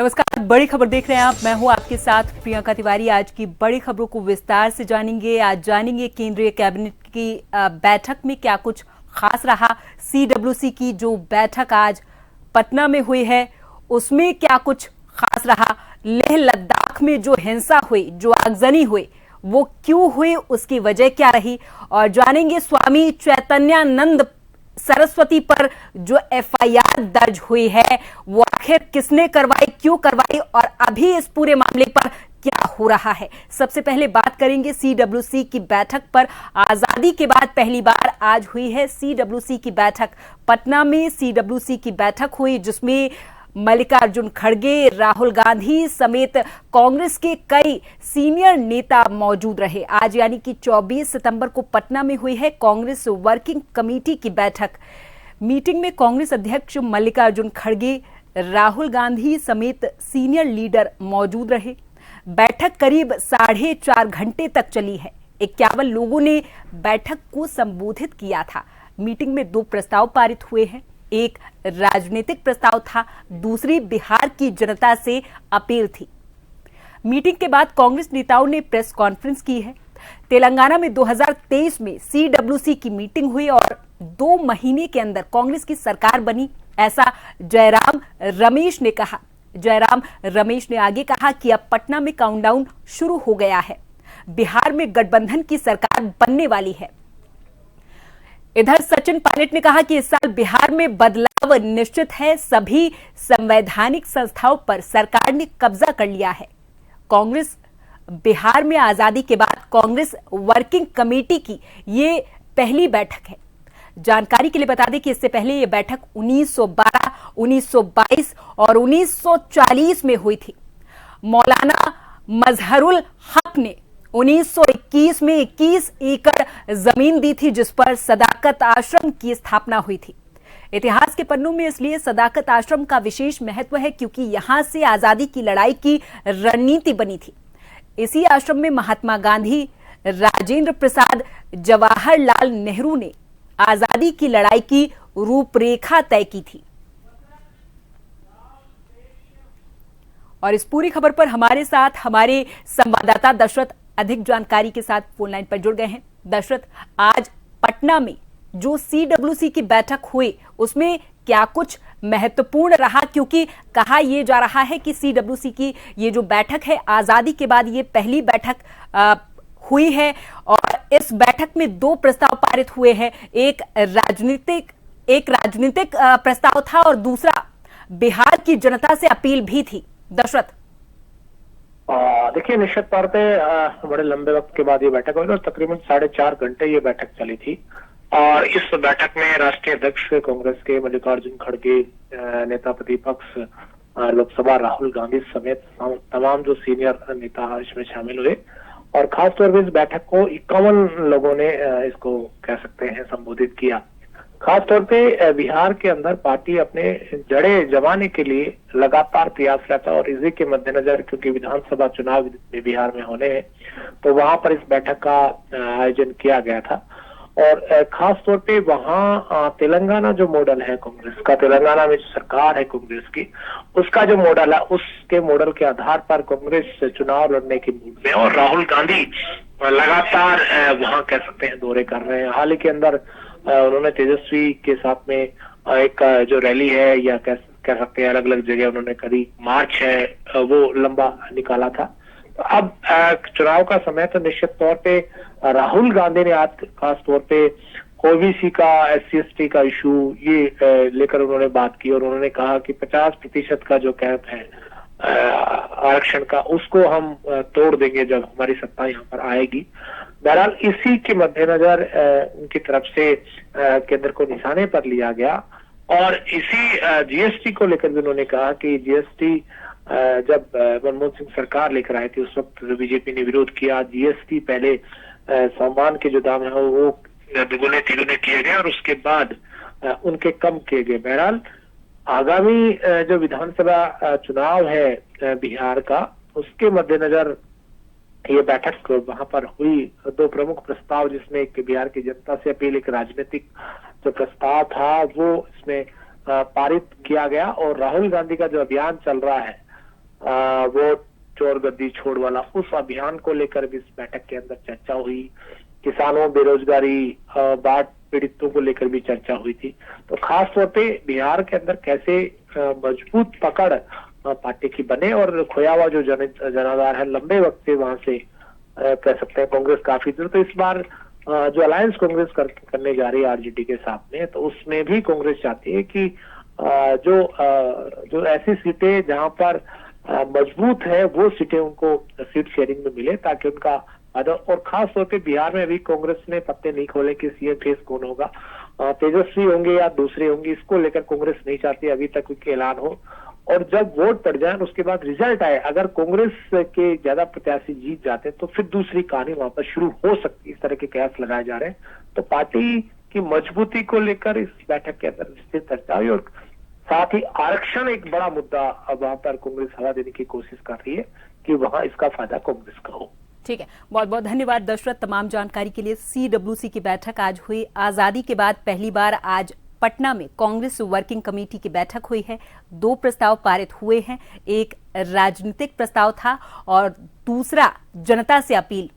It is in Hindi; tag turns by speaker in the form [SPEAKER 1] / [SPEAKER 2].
[SPEAKER 1] नमस्कार, बड़ी खबर देख रहे हैं आप। मैं हूं आपके साथ प्रियंका तिवारी। आज की बड़ी खबरों को विस्तार से जानेंगे। आज जानेंगे केंद्रीय कैबिनेट की बैठक में क्या कुछ खास रहा। सीडब्ल्यूसी की जो बैठक आज पटना में हुई है उसमें क्या कुछ खास रहा। लेह लद्दाख में जो हिंसा हुई, जो आगजनी हुई, वो क्यों हुई, उसकी वजह क्या रही। और जानेंगे स्वामी चैतन्यानंद सरस्वती पर जो एफआईआर दर्ज हुई है वो आखिर किसने करवाई, क्यों करवाई और अभी इस पूरे मामले पर क्या हो रहा है। सबसे पहले बात करेंगे सीडब्ल्यूसी की बैठक पर। आजादी के बाद पहली बार आज हुई है सीडब्ल्यूसी की बैठक। पटना में सीडब्ल्यूसी की बैठक हुई जिसमें मल्लिकार्जुन खड़गे, राहुल गांधी समेत कांग्रेस के कई सीनियर नेता मौजूद रहे। आज यानी कि 24 सितंबर को पटना में हुई है कांग्रेस वर्किंग कमेटी की बैठक। मीटिंग में कांग्रेस अध्यक्ष मल्लिकार्जुन खड़गे, राहुल गांधी समेत सीनियर लीडर मौजूद रहे। बैठक करीब 4.5 घंटे तक चली है। 51 लोगों ने बैठक को संबोधित किया था। मीटिंग में 2 प्रस्ताव पारित हुए हैं। एक राजनीतिक प्रस्ताव था, दूसरी बिहार की जनता से अपील थी। मीटिंग के बाद कांग्रेस नेताओं ने प्रेस कॉन्फ्रेंस की है। तेलंगाना में 2023 में सीडब्ल्यूसी की मीटिंग हुई और 2 महीने के अंदर कांग्रेस की सरकार बनी, ऐसा जयराम रमेश ने कहा। जयराम रमेश ने आगे कहा कि अब पटना में काउंटडाउन शुरू हो गया है। बिहार में गठबंधन की सरकार बनने वाली है। इधर सचिन पायलट ने कहा कि इस साल बिहार में बदलाव निश्चित है। सभी संवैधानिक संस्थाओं पर सरकार ने कब्जा कर लिया है। कांग्रेस बिहार में आजादी के बाद कांग्रेस वर्किंग कमेटी की ये पहली बैठक है। जानकारी के लिए बता दें कि इससे पहले ये बैठक 1912, 1922 और 1940 में हुई थी। मौलाना मजहरुल हक ने 1921 में 21 एकड़ जमीन दी थी जिस पर सदाकत आश्रम की स्थापना हुई थी। इतिहास के पन्नों में इसलिए सदाकत आश्रम का विशेष महत्व है क्योंकि यहां से आजादी की लड़ाई की रणनीति बनी थी। इसी आश्रम में महात्मा गांधी, राजेंद्र प्रसाद, जवाहरलाल नेहरू ने आजादी की लड़ाई की रूपरेखा तय की थी। और इस पूरी खबर पर हमारे साथ हमारे संवाददाता दशरथ अधिक जानकारी के साथ फोन लाइन पर जुड़ गए हैं। दशरथ, आज पटना में जो सीडब्ल्यूसी की बैठक हुई उसमें क्या कुछ महत्वपूर्ण रहा, क्योंकि कहा यह जा रहा है कि सीडब्ल्यूसी की ये जो बैठक है आजादी के बाद ये पहली बैठक हुई है और इस बैठक में 2 प्रस्ताव पारित हुए हैं। एक राजनीतिक प्रस्ताव था और दूसरा बिहार की जनता से अपील भी थी। दशरथ,
[SPEAKER 2] देखिए, निश्चित तौर पे बड़े लंबे वक्त के बाद ये बैठक हुई और तकरीबन 4.5 घंटे ये बैठक चली थी। और इस बैठक में राष्ट्रीय अध्यक्ष कांग्रेस के मल्लिकार्जुन खड़गे, नेता प्रतिपक्ष लोकसभा राहुल गांधी समेत तमाम जो सीनियर नेता इसमें शामिल हुए। और खासतौर पर इस बैठक को 51 लोगों ने इसको कह सकते हैं संबोधित किया। खासतौर पे बिहार के अंदर पार्टी अपने जड़े जमाने के लिए लगातार प्रयासरत है और इसी के मद्देनजर क्योंकि विधानसभा चुनाव बिहार में होने हैं तो वहां पर इस बैठक का आयोजन किया गया था। और खास तौर पे वहां तेलंगाना जो मॉडल है कांग्रेस का, तेलंगाना में जो सरकार है कांग्रेस की, उसका जो मॉडल है उसके मॉडल के आधार पर कांग्रेस चुनाव लड़ने की मूड में और राहुल गांधी लगातार वहां कह सकते हैं दौरे कर रहे हैं। हाल ही के अंदर उन्होंने तेजस्वी के साथ में एक जो रैली है या कह सकते हैं अलग अलग जगह उन्होंने करी, मार्च है वो लंबा निकाला था। तो अब चुनाव का समय तो निश्चित तौर पे राहुल गांधी ने आज खास तौर पे ओबीसी का, SC/ST का इशू ये लेकर उन्होंने बात की और उन्होंने कहा कि 50% का जो कैप है आरक्षण का उसको हम तोड़ देंगे जब हमारी सत्ता यहाँ पर आएगी। बहरहाल इसी के मद्देनजर उनकी तरफ से केंद्र को निशाने पर लिया गया और इसी GST को लेकर भी उन्होंने कहा कि GST जब मनमोहन सिंह सरकार लेकर आई थी उस वक्त बीजेपी ने विरोध किया। GST पहले सामान के जो दाम है वो दुगुने तिगुने किए गए और उसके बाद उनके कम किए गए। बहरहाल आगामी जो विधानसभा चुनाव है बिहार का, उसके मद्देनजर ये बैठक वहां पर हुई। 2 प्रमुख प्रस्ताव जिसमें एक बिहार की जनता से अपील, एक राजनीतिक जो प्रस्ताव था वो इसमें पारित किया गया। और राहुल गांधी का जो अभियान चल रहा है वोट चोर गद्दी छोड़ वाला उस अभियान को लेकर भी इस बैठक के अंदर चर्चा हुई। किसानों, बेरोजगारी, बाढ़ पीड़ितों को लेकर भी चर्चा हुई थी। तो खास तौर पे बिहार के अंदर कैसे मजबूत पकड़ पार्टी की बने और खोया हुआ जो जनाधार है लंबे वक्त से वहां से कह सकते हैं कांग्रेस काफी दूर। तो इस बार जो अलायंस कांग्रेस करने जा रही है आरजेडी के साथ में, तो उसमें भी कांग्रेस चाहती है कि जो ऐसी सीटें जहां पर मजबूत है वो सीटें उनको सीट शेयरिंग में मिले ताकि उनका और खास तौर पे बिहार में अभी कांग्रेस ने पत्ते नहीं खोले कि सीएम फेस कौन होगा, तेजस्वी होंगे या दूसरे होंगे, इसको लेकर कांग्रेस नहीं चाहती अभी तक कोई ऐलान हो। और जब वोट पड़ जाए उसके बाद रिजल्ट आए, अगर कांग्रेस के ज्यादा प्रत्याशी जीत जाते हैं तो फिर दूसरी कहानी वहां पर शुरू हो सकती है। इस तरह के कयास लगाए जा रहे हैं। तो पार्टी की मजबूती को लेकर इस बैठक के अंदर विस्तृत चर्चा हुई और साथ ही आरक्षण एक बड़ा मुद्दा अब वहां पर कांग्रेस हवा देने की कोशिश कर रही है कि वहां इसका फायदा कांग्रेस का हो।
[SPEAKER 1] ठीक है, बहुत बहुत धन्यवाद दशरथ तमाम जानकारी के लिए। सीडब्ल्यूसी की बैठक आज हुई। आजादी के बाद पहली बार आज पटना में कांग्रेस वर्किंग कमेटी की बैठक हुई है। 2 प्रस्ताव पारित हुए हैं। एक राजनीतिक प्रस्ताव था और दूसरा जनता से अपील